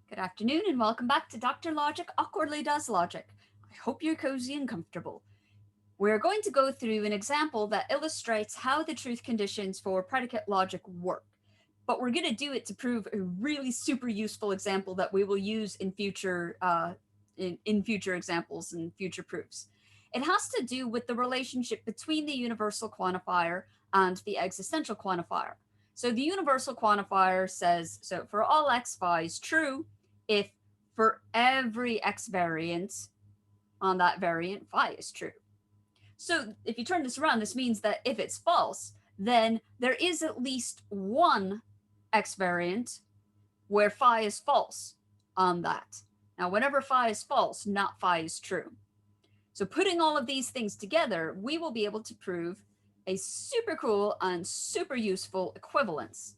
Good afternoon and welcome back to Dr. Logic Awkwardly Does Logic. I hope you're cozy and comfortable. We're going to go through an example that illustrates how the truth conditions for predicate logic work. But we're going to do it to prove a really super useful example that we will use in future future examples and future proofs. It has to do with the relationship between the universal quantifier and the existential quantifier. So the universal quantifier says, so for all x, phi is true if for every x variant on that variant, phi is true. So if you turn this around, this means that if it's false, then there is at least one x variant where phi is false on that. Now, whenever phi is false, not phi is true. So putting all of these things together, we will be able to prove a super cool and super useful equivalence.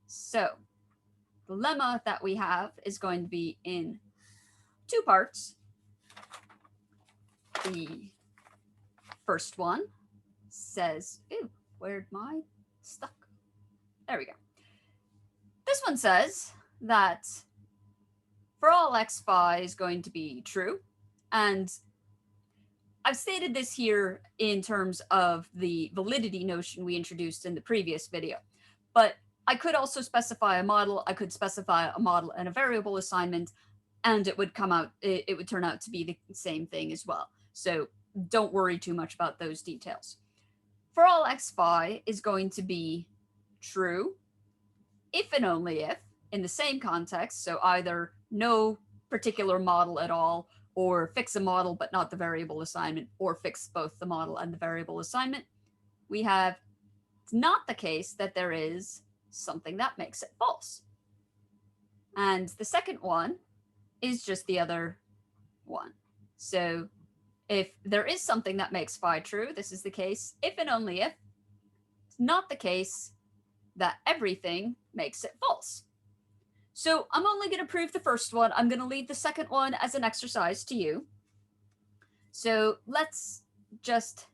So the lemma that we have is going to be in two parts. The first one says, ooh, where'd my stuck? There we go. This one says that for all x, phi is going to be true. And I've stated this here in terms of the validity notion we introduced in the previous video. But I could also specify a model. I could specify a model and a variable assignment, and it would come out, it would turn out to be the same thing as well. So don't worry too much about those details. For all x, phi is going to be true if and only if, in the same context, so either no particular model at all, or fix a model but not the variable assignment, or fix both the model and the variable assignment, we have it's not the case that there is something that makes it false. And the second one is just the other one. So if there is something that makes phi true, this is the case if and only if. It's not the case that everything makes it false. So I'm only going to prove the first one. I'm going to leave the second one as an exercise to you. So let's just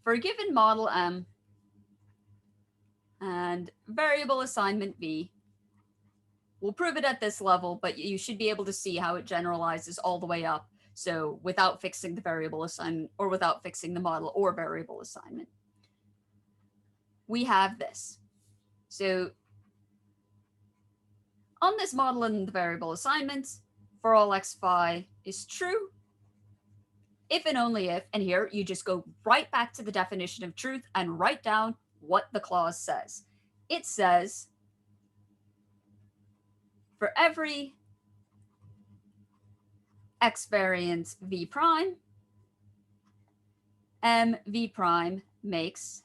for a given model M and variable assignment V, we'll prove it at this level, but you should be able to see how it generalizes all the way up. So without fixing the variable assignment or without fixing the model or variable assignment, we have this. So on this model and the variable assignment, for all x, phi is true if and only if, and here you just go right back to the definition of truth and write down what the clause says. It says for every x variant v prime, m v prime makes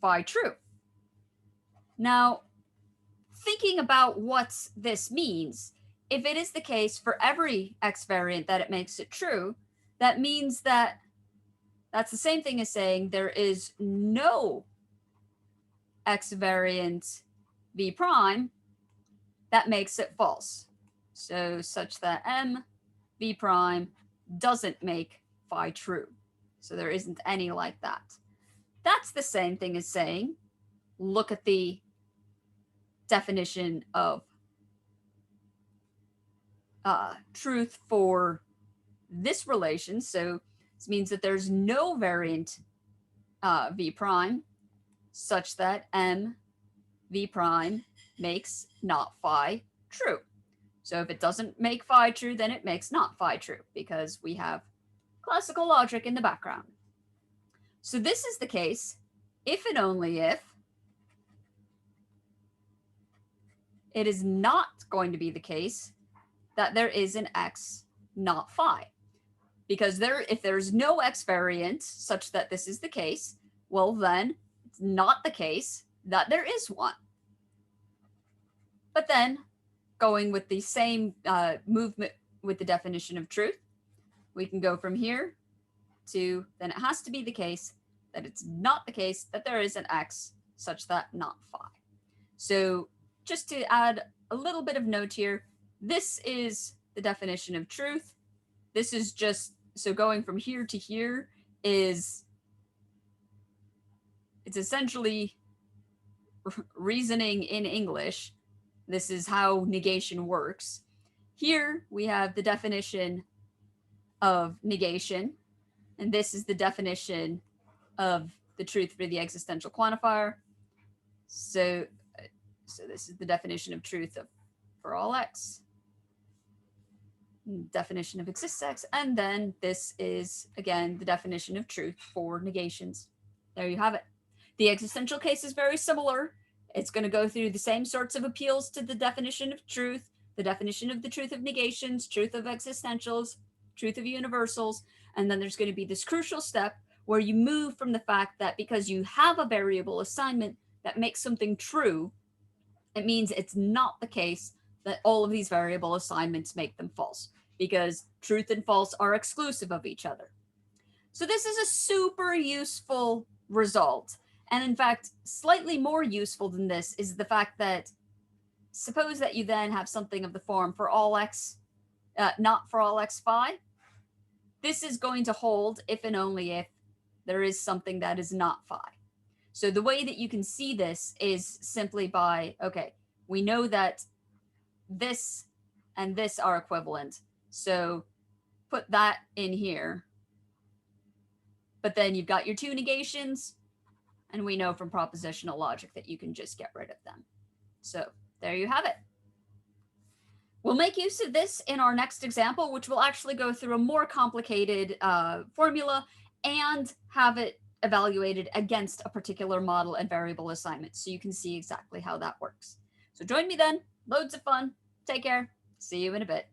phi true. Now, thinking about what this means, if it is the case for every x variant that it makes it true, that means that that's the same thing as saying there is no x variant v prime that makes it false. So such that m v prime doesn't make phi true. So there isn't any like that. That's the same thing as saying, look at the definition of truth for this relation. So this means that there's no variant v prime such that m v prime makes not phi true. So if it doesn't make phi true, then it makes not phi true because we have classical logic in the background. So this is the case if and only if it is not going to be the case that there is an x not phi. Because if there's no x variant such that this is the case, well then it's not the case that there is one. But then going with the same movement with the definition of truth, we can go from here to then it has to be the case that it's not the case that there is an x such that not phi. So just to add a little bit of note here, this is the definition of truth. This is just, so going from here to here is, it's essentially reasoning in English. This is how negation works. Here we have the definition of negation, and this is the definition of the truth for the existential quantifier. So this is the definition of truth for all x, definition of exists x, and then this is, again, the definition of truth for negations. There you have it. The existential case is very similar. It's going to go through the same sorts of appeals to the definition of truth, the definition of the truth of negations, truth of existentials, truth of universals, and then there's going to be this crucial step where you move from the fact that because you have a variable assignment that makes something true, it means it's not the case that all of these variable assignments make them false, because truth and false are exclusive of each other. So this is a super useful result. And in fact, slightly more useful than this is the fact that suppose that you then have something of the form for all x, not for all x phi. This is going to hold if and only if there is something that is not phi. So the way that you can see this is simply by, okay, we know that this and this are equivalent. So put that in here. But then you've got your two negations, and we know from propositional logic that you can just get rid of them. So there you have it. We'll make use of this in our next example, which will actually go through a more complicated formula and have it evaluated against a particular model and variable assignment, so you can see exactly how that works. So join me then. Loads of fun. Take care. See you in a bit.